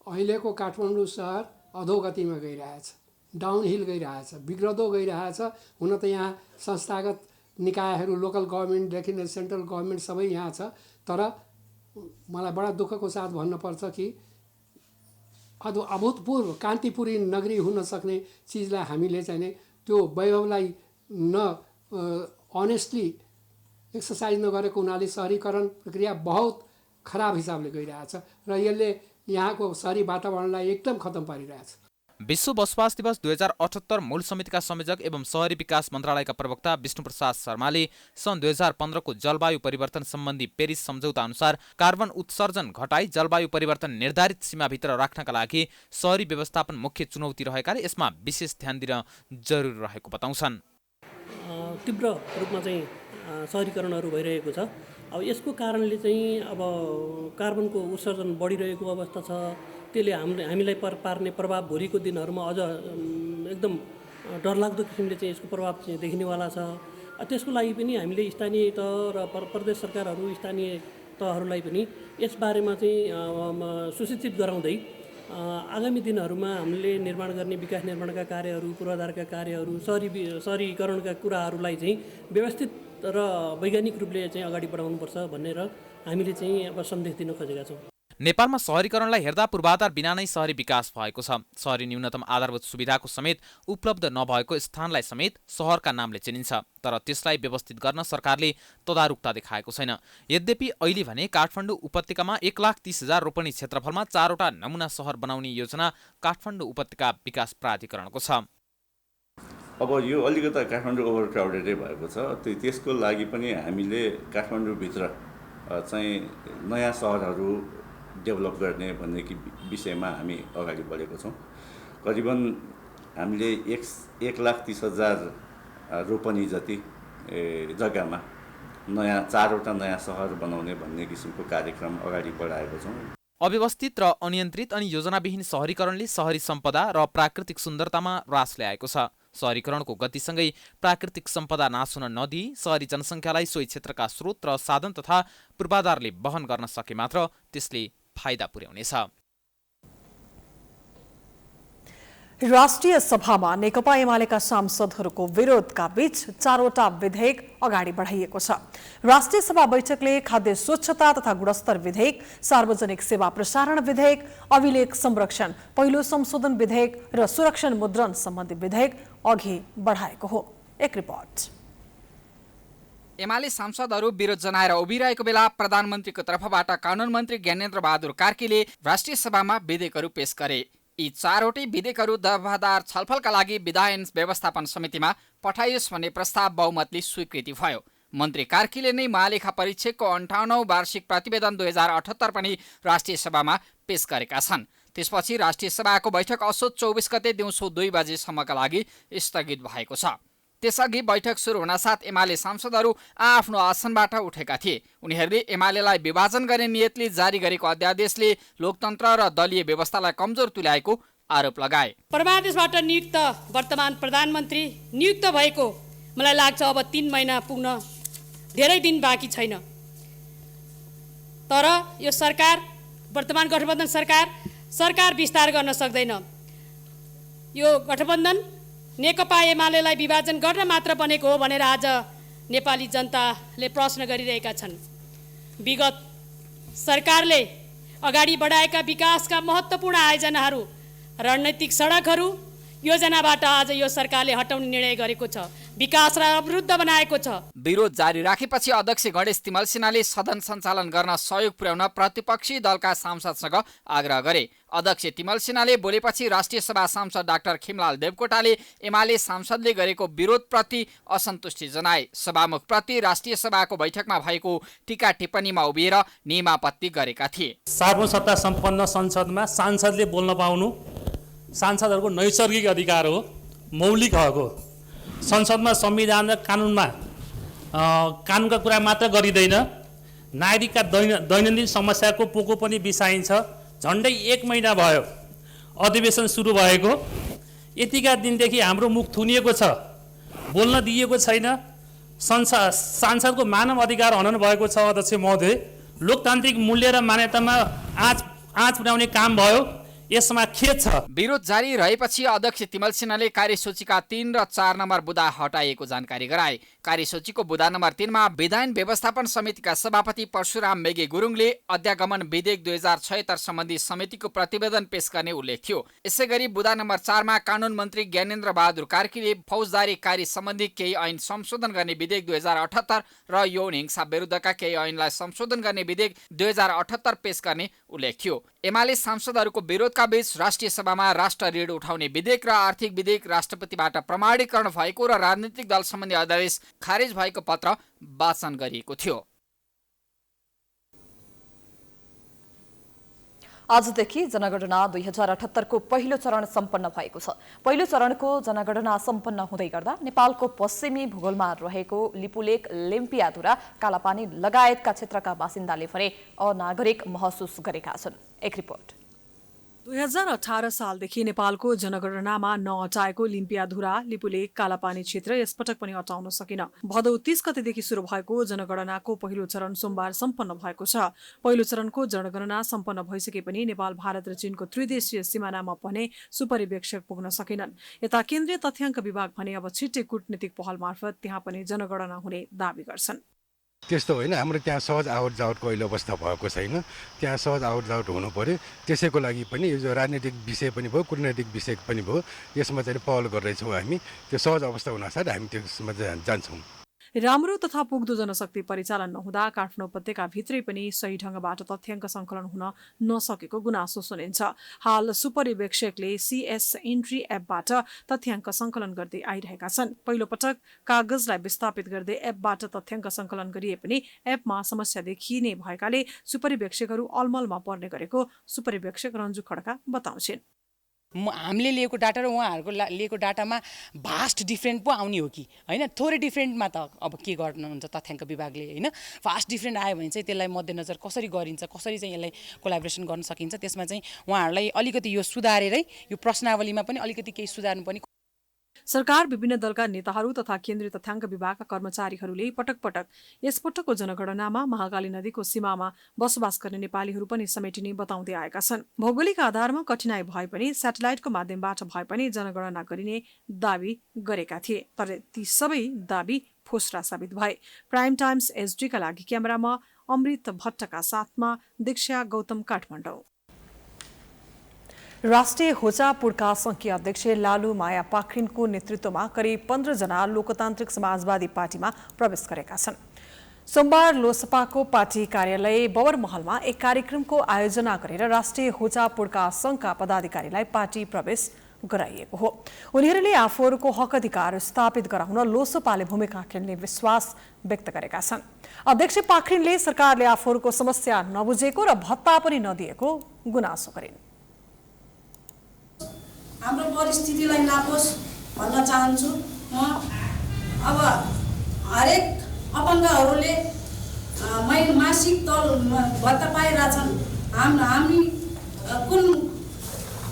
अहिलेको काठमाडौँ सहर अधोगतिमा गइरहेछ, डाउनहिल गइरहेछ, बिग्रदो गइरहेछ। हुन त यहाँ संस्थागत निकायहरू, लोकल गभर्मेन्टदेखि सेन्ट्रल गभर्मेन्ट सबै यहाँ छ। तर मलाई बडा दुःखको साथ भन्नुपर्छ कि अभूतपूर्व कान्तिपुरी नगरी हुन सक्ने चिजलाई हामीले चाहिँ त्यो वैभवलाई अनेस्टली एक्सर्साइज नगरेको हुनाले शहरीकरण प्रक्रिया बहुत खराब हिसाबले गइरहेछ र यसले यहाँको शहरी वातावरणलाई एकदम खत्म पारिरहेछ। विश्व बसोबास दिवस 2078 मूल समितिका संयोजक एवं शहरी विकास मन्त्रालयका प्रवक्ता विष्णुप्रसाद शर्माले सन् 2015 को जलवायु परिवर्तन सम्बन्धी पेरिस सम्झौता अनुसार कार्बन उत्सर्जन घटाई जलवायु परिवर्तन निर्धारित सीमाभित्र राख्नका लागि शहरी व्यवस्थापन मुख्य चुनौती रहेकाले यसमा विशेष ध्यान दिन जरुरी रहेको बताउँछन्। तीव्र रूपमा चाहिँ शहरीकरणहरू भइरहेको छ। अब यसको कारणले चाहिँ अब कार्बनको उत्सर्जन बढिरहेको अवस्था छ। त्यसले हामीलाई पार्ने प्रभाव भोलिको दिनहरूमा अझ एकदम डरलाग्दो किसिमले चाहिँ यसको प्रभाव चाहिँ देखिनेवाला छ। त्यसको लागि पनि हामीले स्थानीय तह र प्रदेश सरकारहरू, स्थानीय तहहरूलाई पनि यसबारेमा चाहिँ सूचित गराउँदै आगामी दिनहरूमा हामीले निर्माण गर्ने विकास निर्माणका कार्यहरू, पूर्वाधारका कार्यहरू, शहरीकरणका कुराहरूलाई चाहिँ व्यवस्थित र वैज्ञानिक रूपले चाहिँ अगाडि बढाउनुपर्छ भनेर हामीले चाहिँ अब सन्देश दिन खोजेका छौँ। नेपालमा शहरीकरणलाई हेर्दा पूर्वाधार बिना नै शहरी विकास भएको छ। शहरी न्यूनतम आधारभूत सुविधाको समेत उपलब्ध नभएको स्थानलाई समेत सहरका नामले चिनिन्छ, तर त्यसलाई व्यवस्थित गर्न सरकारले तदारुकता देखाएको छैन। यद्यपि अहिले भने काठमाडौँ उपत्यकामा 1,30,000 रोपनी क्षेत्रफलमा 4वटा नमुना सहर बनाउने योजना काठमाडौँ उपत्यका विकास प्राधिकरणको छ। अब यो अलिकता काठमाडौँ ओभर क्राउडेडै भएको छ। त्यसको लागि पनि हामीले काठमाडौँभित्र चाहिँ नयाँ सहरहरू डेभलप गर्ने भन्ने कि विषयमा हामी अगाडि बढेको छौँ। करिबन हामीले 1,30,000 रोपनी जति जग्गामा 4वटा नयाँ सहर बनाउने भन्ने किसिमको कार्यक्रम अगाडि बढाएको छौँ। अव्यवस्थित र अनियन्त्रित अनि योजनाविहीन शहरीकरणले शहरी सम्पदा र प्राकृतिक सुन्दरतामा ह्रास ल्याएको छ। शहरीकरणको गतिसँगै प्राकृतिक सम्पदा नाश हुन नदिई शहरी जनसङ्ख्यालाई सोही क्षेत्रका स्रोत र साधन तथा पूर्वाधारले वहन गर्न सके मात्र त्यसले फाइदा पुर्याउनेछ। राष्ट्रिय सभामा नेकपा एमालेका सांसदहरूको विरोधका बीच 4वटा विधेयक अगाडि बढाइएको छ। राष्ट्रिय सभा बैठकले खाद्य स्वच्छता तथा गुणस्तर विधेयक, सार्वजनिक सेवा प्रसारण विधेयक, अभिलेख संरक्षण पहिलो संशोधन विधेयक र सुरक्षण मुद्रण सम्बन्धी विधेयक अघि बढाएको हो। एक रिपोर्ट। एमाले सांसदहरू विरोध जनाएर उभिरहेको बेला प्रधानमन्त्रीको तर्फबाट कानून मन्त्री ज्ञानेन्द्र बहादुर कार्कीले राष्ट्रिय सभामा विधेयकहरू पेश गरे। यी 4वटै विधेयकहरू दफादार छलफलका लागि विधायन व्यवस्थापन समितिमा पठाइयोस् भन्ने प्रस्ताव बहुमतले स्वीकृति भयो। मन्त्री कार्कीले नै महालेखा परीक्षकको 58औं वार्षिक प्रतिवेदन 2078 पनि राष्ट्रिय सभामा पेश गरेका छन्। त्यसपछि राष्ट्रिय सभाको बैठक असोज 24 गते दिउँसो 2 बजेसम्मका लागि स्थगित भएको छ। त्यसअघि बैठक सुरु हुनासाथ एमाले सांसदहरू आफ्नो आसनबाट उठेका थिए। उनीहरूले एमालेलाई विभाजन गर्ने नियतले जारी गरेको अध्यादेशले लोकतन्त्र र दलीय व्यवस्थालाई कमजोर तुल्याएको आरोप लगाए। परमादेशबाट नियुक्त वर्तमान प्रधानमन्त्री नियुक्त भएको मलाई लाग्छ अब 3 महिना पुग्न धेरै दिन बाँकी छैन। तर यो सरकार, वर्तमान गठबन्धन सरकार विस्तार गर्न सक्दैन। यो गठबन्धन नेकपा एमालेलाई विभाजन गर्न मात्र बनेको हो भनेर आज नेपाली जनताले प्रश्न गरिरहेका छन्। विगत सरकारले अगाडि बढाएका विकासका महत्त्वपूर्ण आयोजनाहरू, रणनीतिक सडकहरू, योजनाबाट आज यो सरकारले हटाउने निर्णय गरेको छ, विकासलाई अवरुद्ध बनाएको छ। विरोध जारी राखेपछि अध्यक्ष गणेश तिमल सिन्हाले सदन सञ्चालन गर्न सहयोग पुर्याउन प्रतिपक्षी दलका सांसदसँग आग्रह गरे। अध्यक्ष तिमल सिन्हाले बोलेपछि राष्ट्रिय सभा सांसद डाक्टर खिमलाल देवकोटाले एमाले सांसदले गरेको विरोधप्रति असन्तुष्टि जनाए। सभामुखप्रति राष्ट्रिय सभाको बैठकमा भएको टीका टिप्पणीमा उभिएर नियमापत्ति गरेका थिए। सार्वसत्ता सम्पन्न संसदमा सांसदले बोल्न पाउनु सांसदहरूको नैसर्गिक अधिकार हो, मौलिक हक हो। संसदमा संविधान र कानुनका कुरा मात्र गरिँदैन, नागरिकका दैनन्दिन समस्याको पोको पनि बिसाइन्छ। झन्डै 1 महिना भयो अधिवेशन सुरु भएको। यतिका दिनदेखि हाम्रो मुख थुनिएको छ, बोल्न दिएको छैन। सांसदको मानव अधिकार हनन भएको छ। अध्यक्ष महोदय, लोकतान्त्रिक मूल्य र मान्यतामा आँच पुर्याउने काम भयो। यसमा खेद छ। विरोध जारी रहेपछि अध्यक्ष तिमल सिन्हाले कार्यसूचीका 3 र 4 नम्बर बुँदा हटाइएको जानकारी गराए। कार्यसूचीको बुँदा नम्बर 3 मा विधायन व्यवस्थापन समितिका सभापति परशुराम मेगे गुरुङले अध्यागमन विधेयक 2076 सम्बन्धी समितिको प्रतिवेदन पेश गर्ने उल्लेख थियो। यसैगरी बुँदा नम्बर 4 मा कानून मन्त्री ज्ञानेन्द्र बहादुर कार्कीले फौजदारी कार्य सम्बन्धी केही ऐन संशोधन गर्ने विधेयक 2078 र यौन हिंसा विरुद्धका केही ऐनलाई संशोधन गर्ने विधेयक 2078 पेश गर्ने उल्लेख थियो। एमाले सांसदहरूको विरोधका बीच राष्ट्रिय सभामा राष्ट्र ऋण उठाउने विधेयक र आर्थिक विधेयक, राष्ट्रपतिबाट प्रमाणीकरण भएको र राजनीतिक दल सम्बन्धी अध्यादेश खारेज भएको पत्र वाचन गरिएको थियो। आजदेखि जनगणना 2078 को पहिलो चरण सम्पन्न भएको छ। पहिलो चरणको जनगणना सम्पन्न हुँदै गर्दा नेपालको पश्चिमी भूगोलमा रहेको लिपुलेक, लिम्पियाधुरा, कालापानी लगायतका क्षेत्रका बासिन्दाले भने अनागरिक महसुस गरेका छन्। एक रिपोर्ट। 2018 सालदेखि नेपालको जनगणनामा नअटाएको लिम्पियाधुरा, लिपुलेक, कालापानी क्षेत्र यसपटक पनि अटाउन सकिन। भदौ 30 गतेदेखि सुरु भएको जनगणनाको पहिलो चरण सोमबार सम्पन्न भएको छ। पहिलो चरणको जनगणना सम्पन्न भइसके पनि नेपाल, भारत र चीनको त्रिदेशीय सिमानामा भने सुपरिवेक्षक पुग्न सकेनन्। यता केन्द्रीय तथ्याङ्क विभाग भने अब छिट्टै कूटनीतिक पहल मार्फत त्यहाँ पनि जनगणना हुने दावी गर्छन्। त्यस्तो होइन, हाम्रो त्यहाँ सहज आवत जावतको अहिले अवस्था भएको छैन। त्यहाँ सहज आवत जावत हुनु पर्यो। त्यसैको लागि पनि यो राजनीतिक विषय पनि भयो, कूटनैतिक विषय पनि भयो, यसमा चाहिँ पहल गर्दैछौँ हामी। त्यो सहज अवस्था हुनासाथ हामी त्यसमा जान्छौँ। राम्रो तथा पुग्दो जनशक्ति परिचालन नहुँदा काठमाडौँ उपत्यकाभित्रै पनि सही ढङ्गबाट तथ्याङ्क सङ्कलन हुन नसकेको गुनासो सुनिन्छ। हाल सुपरिवेक्षकले CS एन्ट्री एपबाट तथ्याङ्क सङ्कलन गर्दै आइरहेका छन्। पहिलो पटक कागजलाई विस्थापित गर्दै एपबाट तथ्याङ्क सङ्कलन गरिए पनि एपमा समस्या देखिने भएकाले सुपरिवेक्षकहरू अलमलमा पर्ने गरेको सुपरिवेक्षक रन्जु खड्का बताउँछिन्। हामीले लिएको डाटा र उहाँहरूको लिएको डाटामा भास्ट डिफ्रेन्ट पो आउने हो कि होइन? थोरै डिफ्रेन्टमा त अब के गर्नुहुन्छ तथ्याङ्क विभागले, होइन? फास्ट डिफ्रेन्ट आयो भने चाहिँ त्यसलाई मध्यनजर कसरी गरिन्छ, कसरी चाहिँ यसलाई कोलाबोरेसन गर्न सकिन्छ, त्यसमा चाहिँ उहाँहरूलाई अलिकति यो सुधारेरै यो प्रश्नावलीमा पनि अलिकति केही सुधार्नु पनि। सरकार, विभिन्न दलका नेताहरू तथा केन्द्रीय तथ्याङ्क विभागका कर्मचारीहरूले पटक पटक यसपटकको जनगणनामा महाकाली नदीको सीमामा बसोबास गर्ने नेपालीहरू पनि समेटिने बताउँदै आएका छन्। भौगोलिक आधारमा कठिनाई भए पनि स्याटेलाइटको माध्यमबाट भए पनि जनगणना गरिने दावी गरेका थिए, तर ती सबै दावी फोस्रा साबित भए। प्राइम टाइम्स एसडीका लागि क्यामेरामा अमृत भट्टका साथमा दीक्षा गौतम, काठमाडौँ। राष्ट्रिय होचा पुड्का संघीय अध्यक्ष लालु माया पाखरिनको नेतृत्वमा करिब 15 जना लोकतान्त्रिक समाजवादी पार्टीमा प्रवेश गरेका छन्। सोमबार लोसपाको पार्टी कार्यालय बवरमहलमा एक कार्यक्रमको आयोजना गरेर राष्ट्रिय होचा पुड्का संघका पदाधिकारीलाई पार्टी प्रवेश गराइएको हो। उनीहरूले आफूहरूको हक अधिकार स्थापित गराउन लोसपाले भूमिका खेल्ने विश्वास व्यक्त गरेका छन्। अध्यक्ष पाखरिनले सरकारले आफूहरूको समस्या नबुझेको र भत्ता पनि नदिएको गुनासो गरिन्। हाम्रो परिस्थितिलाई नापोस् भन्न चाहन्छु। म अब हरेक अपाङ्गहरूले मासिक तल भत्ता पाइरहेछन्।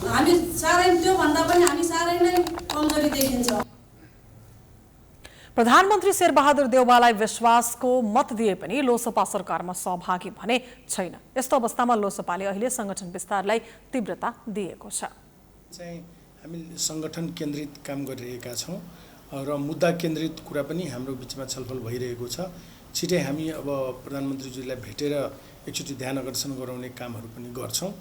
हामी साह्रै त्योभन्दा पनि हामी साह्रै नै कमजोरी देखिन्छ। प्रधानमन्त्री शेरबहादुर देउवालाई विश्वासको मत दिए पनि लोसपा सरकारमा सहभागी भने छैन। यस्तो अवस्थामा लोसपाले अहिले संगठन विस्तारलाई तीव्रता दिएको छ। हामी संगठन केन्द्रित काम गरिरहेका छौँ र मुद्दा केन्द्रित कुरा पनि हाम्रो बिचमा छलफल भइरहेको छ। छिटै हामी अब प्रधानमन्त्रीज्यूलाई भेटेर एकचोटि ध्यान आकर्षण गराउने कामहरू पनि गर्छौँ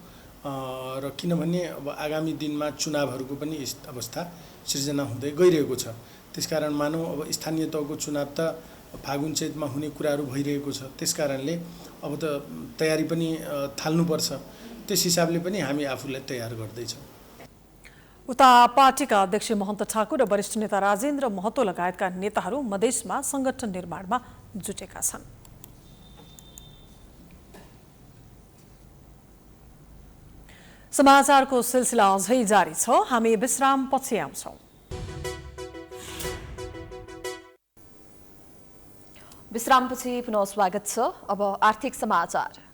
र किनभने अब आगामी दिनमा चुनावहरूको पनि अवस्था सिर्जना हुँदै गइरहेको छ। त्यसकारण मानौँ अब स्थानीय तहको चुनाव त फागुन चैतमा हुने कुराहरू भइरहेको छ। त्यसकारणले अब त तयारी पनि थाल्नुपर्छ। त्यस हिसाबले पनि हामी आफूलाई तयार गर्दैछौँ। उता पार्टीका अध्यक्ष महन्त ठाकुर र वरिष्ठ नेता राजेन्द्र महतो लगायतका नेताहरू मधेसमा संगठन निर्माणमा जुटेका छन्। समाचारको सिलसिला अझै जारी छ। हामी विश्रामपछि आउँछौँ। विश्रामपछि पुनः स्वागत छ। अब आर्थिक समाचार।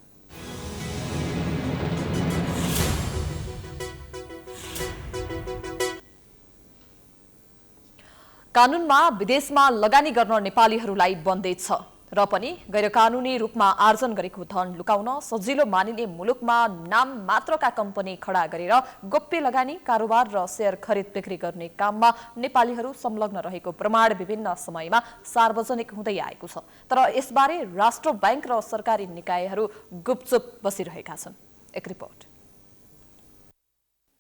कानूनमा विदेशमा लगानी गर्न नेपालीहरूलाई बन्देज छ र पनि गैरकानूनी रूपमा आर्जन गरेको धन लुकाउन सजिलो मानिने मुलुकमा नाम मात्रका कम्पनी खडा गरेर गोप्य लगानी, कारोबार र शेयर खरिद बिक्री गर्ने काममा नेपालीहरू संलग्न रहेको प्रमाण विभिन्न समयमा सार्वजनिक हुँदै आएको छ। तर यसबारे राष्ट्र बैंक र सरकारी निकायहरू गुपचुप बसिरहेका छन्। एक रिपोर्ट।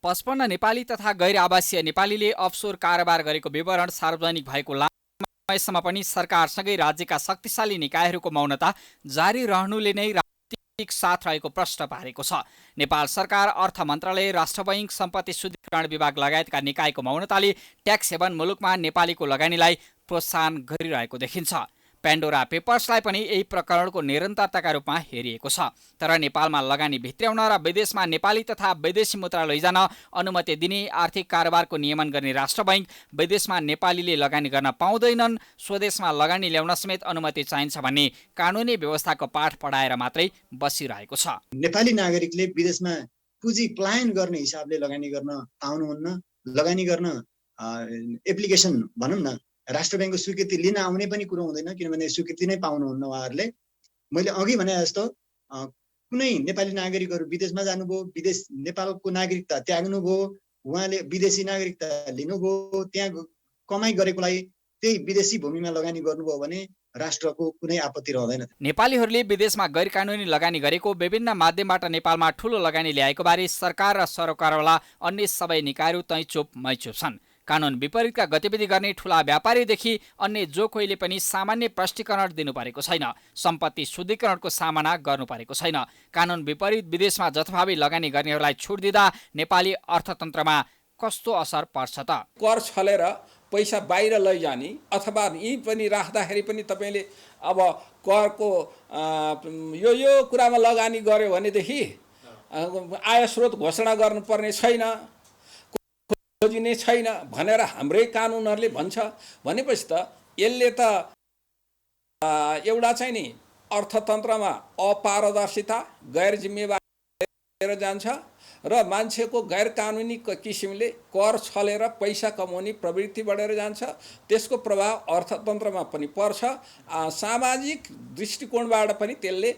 55 नेपाली तथा गैर आवासीय नेपालीले अफसोर कारोबार गरेको विवरण सार्वजनिक भएको समयसम्म पनि सरकारसँगै राज्यका शक्तिशाली निकायहरूको मौनता जारी रहनुले नै राजनीतिक साथ रहेको प्रश्न पारेको छ। नेपाल सरकार, अर्थ मन्त्रालय, राष्ट्र बैंक, सम्पत्ति शुद्धिकरण विभाग लगायतका निकायको मौनताले ट्याक्स हेभन मुलुकमा नेपालीको लगानीलाई प्रोत्साहन गरिरहेको देखिन्छ। पेन्डोरा पेपर्सलाई पनि यही प्रकरणको निरन्तरताका रूपमा हेरिएको छ। तर नेपालमा लगानी भित्र्याउन र विदेशमा नेपाली तथा विदेशी मुद्रा लैजान अनुमति दिने आर्थिक कारोबारको नियमन गर्ने राष्ट्र बैंक विदेशमा नेपालीले लगानी गर्न पाउँदैनन्, स्वदेशमा लगानी ल्याउन समेत अनुमति चाहिन्छ भन्ने कानुनी व्यवस्थाको पाठ पढाएर मात्रै बसिरहेको छ। नेपाली नागरिकले विदेशमा पुँजी पलायन गर्ने हिसाबले लगानी गर्न पाउनुहुन्न। लगानी गर्न एप्लिकेसन भनौँ न राष्ट्र बैंकको स्वीकृति लिन आउने पनि कुरो हुँदैन, किनभने स्वीकृति नै पाउनुहुन्न उहाँहरूले। मैले अघि भने जस्तो कुनै नेपाली नागरिकहरू विदेशमा जानुभयो, विदेश नेपालको नागरिकता त्याग्नुभयो, उहाँले विदेशी नागरिकता लिनुभयो, त्यहाँ कमाइ गरेकोलाई त्यही विदेशी भूमिमा लगानी गर्नुभयो भने राष्ट्रको कुनै आपत्ति रहँदैन। नेपालीहरूले विदेशमा गैर कानुनी लगानी गरेको, विभिन्न माध्यमबाट नेपालमा ठूलो लगानी ल्याएको बारे सरकार र सरोकारवाला अन्य सबै निकायहरू तै चुप मै चुप छन्। कानुन विपरीतका गतिविधि गर्ने ठूला व्यापारीदेखि अन्य जो कोहीले पनि सामान्य प्रष्टीकरण दिनु परेको छैन, सम्पत्ति शुद्धिकरणको सामना गर्नु परेको छैन। कानुन विपरीत विदेशमा जथाभावी लगानी गर्नेहरूलाई छुट दिँदा नेपाली अर्थतन्त्रमा कस्तो असर पर्छ त? कर छलेर पैसा बाहिर लैजाने अथवा यी पनि राख्दाखेरि पनि तपाईँले अब करको यो कुरामा लगानी गर्यो भनेदेखि आय स्रोत घोषणा गर्नुपर्ने छैन, खोजिने छैन भनेर हाम्रै कानुनहरूले भन्छ। भनेपछि त यसले त एउटा चाहिँ नि अर्थतन्त्रमा अपारदर्शिता, गैर जिम्मेवारी जान्छ र मान्छेको गैर कानुनी किसिमले कर छलेर पैसा कमाउने प्रवृत्ति बढेर जान्छ। त्यसको प्रभाव अर्थतन्त्रमा पनि पर्छ। सामाजिक दृष्टिकोणबाट पनि त्यसले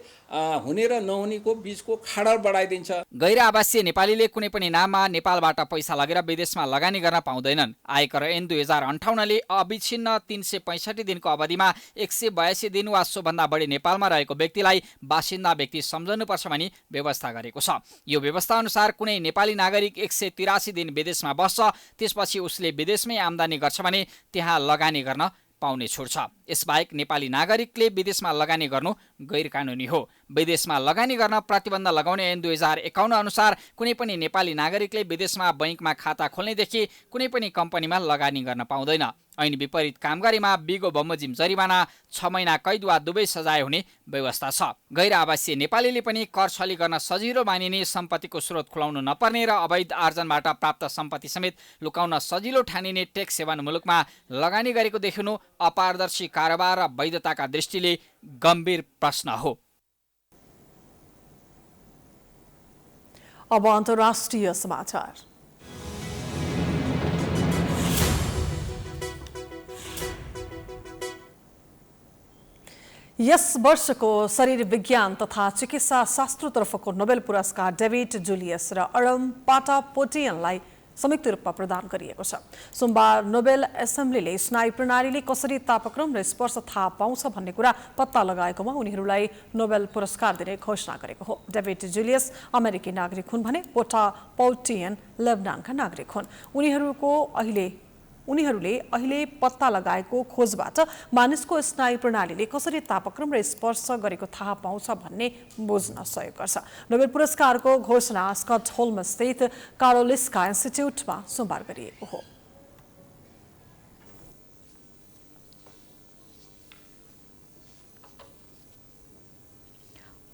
हुने र नहुनेको बीचको खाडल बढाइदिन्छ। गैर आवासीय नेपालीले कुनै पनि नाममा नेपालबाट पैसा लगेर विदेशमा लगानी गर्न पाउँदैनन्। आयकर ऐन 2058ले अविच्छिन्न 365 दिनको अवधिमा 182 दिन वा सोभन्दा बढी नेपालमा रहेको व्यक्तिलाई बासिन्दा व्यक्ति सम्झनुपर्छ भनी व्यवस्था गरेको छ। यो व्यवस्था अनुसार कुनै नेपाली नागरिक 183 दिन विदेशमा बस्छ, त्यसपछि उसले विदेशमै आम्दानी गर्छ भने त्यहाँ लगानी गर्न पाउने छुट छ। यसबाहेक नेपाली नागरिकले विदेशमा लगानी गर्नु गैर कानुनी हो। विदेशमा लगानी गर्न प्रतिबन्ध लगाउने ऐन 2051 अनुसार कुनै पनि नेपाली नागरिकले विदेशमा बैंकमा खाता खोल्नेदेखि कुनै पनि कम्पनीमा लगानी गर्न पाउँदैन। ऐन विपरीत काम गरेमा बिगो बमोजिम जरिवाना, 6 महिना कैद वा दुवै सजाय हुने व्यवस्था छ। गैर आवासीय नेपालीले पनि कर छली गर्न सजिलो मानिने सम्पत्तिको स्रोत खुलाउनु नपर्ने र अवैध आर्जनबाट प्राप्त सम्पत्ति समेत लुकाउन सजिलो ठानिने टेक्स हेवन मुलुकमा लगानी गरेको देखिनु अपारदर्शी कारोबार र वैधताका दृष्टिले गम्भीर प्रश्न हो। अब अन्तर्राष्ट्रिय समाचार। यस वर्षको शरीर विज्ञान तथा चिकित्सा शास्त्रतर्फको नोबेल पुरस्कार डेभिड जुलियस र अरम पाटापोटियनलाई संयुक्त रूपमा प्रदान गरिएको छ। सोमबार नोबेल एसेम्ब्लीले स्नायु प्रणालीले कसरी तापक्रम र स्पर्श थाहा पाउँछ भन्ने कुरा पत्ता लगाएकोमा उनीहरूलाई नोबेल पुरस्कार दिने घोषणा गरेको हो। डेभिड जुलियस अमेरिकी नागरिक हुन् भने पाटापोटियन लेबनानका नागरिक हुन्। उनीहरूले अहिले पत्ता लगाएको खोजबाट मानिसको स्नायु प्रणालीले कसरी तापक्रम र स्पर्श गरेको थाहा पाउँछ भन्ने बुझ्न सहयोग गर्छ। नोबेल पुरस्कारको घोषणा स्कटहोल्म स्थित कारोलिस्का इन्स्टिट्युटमा सोमबार गरिएको हो।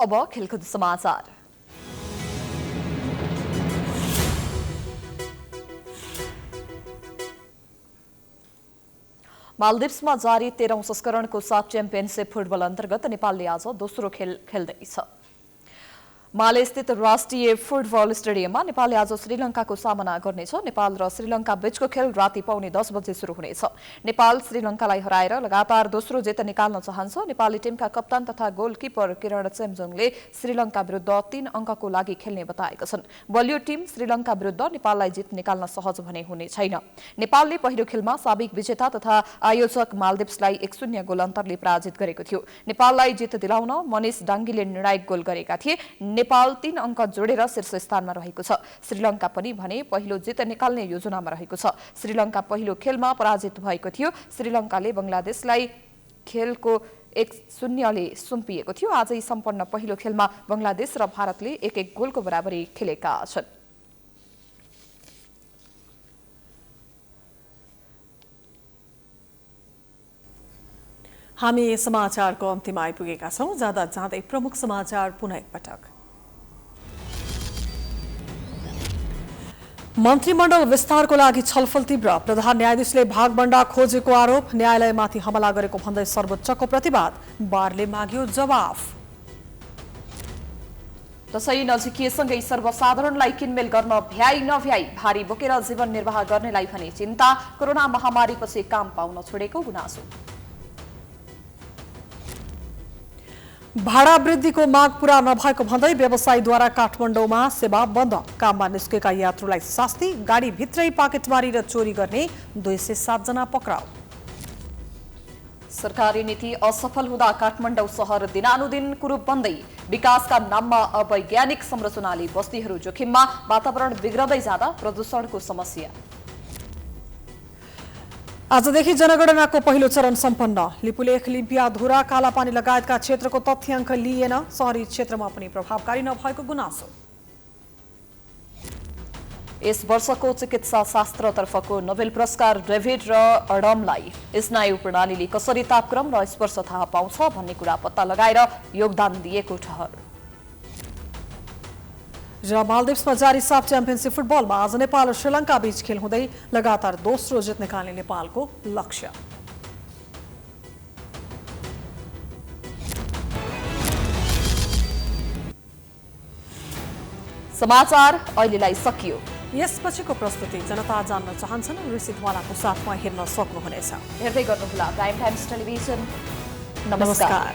अब खेलकुद समाचार। मालदिप्समा जारी 13औं संस्करणको साफ च्याम्पियनसिप फुटबल अन्तर्गत नेपालले आज दोस्रो खेल खेल्दैछ। मालेस्थित राष्ट्रिय फुटबल स्टेडियममा नेपालले आज श्रीलङ्काको सामना गर्नेछ। नेपाल र श्रीलङ्का बीचको खेल राति 9:15 बजे सुरु हुनेछ। नेपाल श्रीलङ्कालाई हराएर लगातार दोस्रो जित निकाल्न चाहन्छ। नेपाली टिमका कप्तान तथा गोलकिपर किरण चेम्जोङले श्रीलङ्का विरुद्ध 3 अङ्कको लागि खेल्ने बताएका छन्। बलियो टिम श्रीलङ्का विरुद्ध नेपाललाई जित निकाल्न सहज भने हुने छैन। नेपालले पहिलो खेलमा साबिक विजेता तथा आयोजक मालदिप्सलाई 1-0 गोल अन्तरले पराजित गरेको थियो। नेपाललाई जित दिलाउन मनिष डाङ्गीले निर्णायक गोल गरेका थिए। नेपाल 3 अङ्क जोडेर शीर्ष स्थानमा रहेको छ। श्रीलङ्का पनि भने पहिलो जित निकाल्ने योजनामा रहेको छ। श्रीलङ्का पहिलो खेलमा पराजित भएको थियो। श्रीलङ्काले बङ्गलादेशलाई खेलको 1-0ले सुम्पिएको थियो। आजै सम्पन्न पहिलो खेलमा बङ्गलादेश र भारतले 1-1 गोलको बराबरी खेलेका छन्। हामी समाचारको अन्तिममा आइपुगेका छौं। जाँदा जाँदै प्रमुख समाचार पुनः एकपटक। मन्त्रीमण्डल विस्तारको लागि छलफल तीव्र। प्रधान न्यायाधीशले भागबण्डा खोजेको आरोप। न्यायालयमाथि हमला गरेको भन्दै सर्वोच्चको प्रतिवाद। बारले माग्यो जवाफ। दशैं नजिकिएसँगै सर्वसाधारणलाई किनमेल गर्न भ्याइ नभ्याइ भारी बोकेर जीवन निर्वाह गर्नेलाई भने चिन्ता। कोरोना महामारीपछि काम पाउन छोडेको गुनासो। भाडा वृद्धिको माग पूरा नभएको भन्दै व्यवसायीद्वारा काठमाडौँमा सेवा बन्द। काममा निस्केका यात्रुलाई शास्ति। गाडीभित्रै पाकेटमारी र चोरी गर्ने 207 जना पक्राउ। सरकारी नीति असफल हुँदा काठमाडौँ शहर दिनानुदिन कुरूप बन्दै। विकासका नाममा अवैज्ञानिक संरचनाले बस्तीहरू जोखिममा। वातावरण बिग्रदै जाँदा प्रदूषणको समस्या। आजदेखि जनगणनाको पहिलो चरण सम्पन्न। लिपुलेख, लिम्पिया, धुरा, कालापानी लगायतका क्षेत्रको तथ्याङ्क लिएन। शहरी क्षेत्रमा पनि प्रभावकारी नभएको गुनासो। यस वर्षको चिकित्सा शास्त्रतर्फको नोबेल पुरस्कार डेभिड र अडमलाई स्नायु प्रणालीले कसरी तापक्रम र स्पर्श थाहा पाउँछ भन्ने कुरा पत्ता लगाएर योगदान दिएको ठहर। र मालदिप्समा जारी साफ च्याम्पियनसिप फुटबलमा आज नेपाल र श्रीलङ्का बीच खेल हुँदै लगातार दोस्रो जित निकाल्ने नेपालको लक्ष्य। समाचार अहिलेलाई सकियो। यसपछिको प्रस्तुति जनता जान्न चाहन्छन् ऋषिधवालाको साथमा हेर्न सक्नुहुनेछ। हेर्दै गर्नुहोला प्राइम टाइम्स टेलिभिजन। नमस्कार।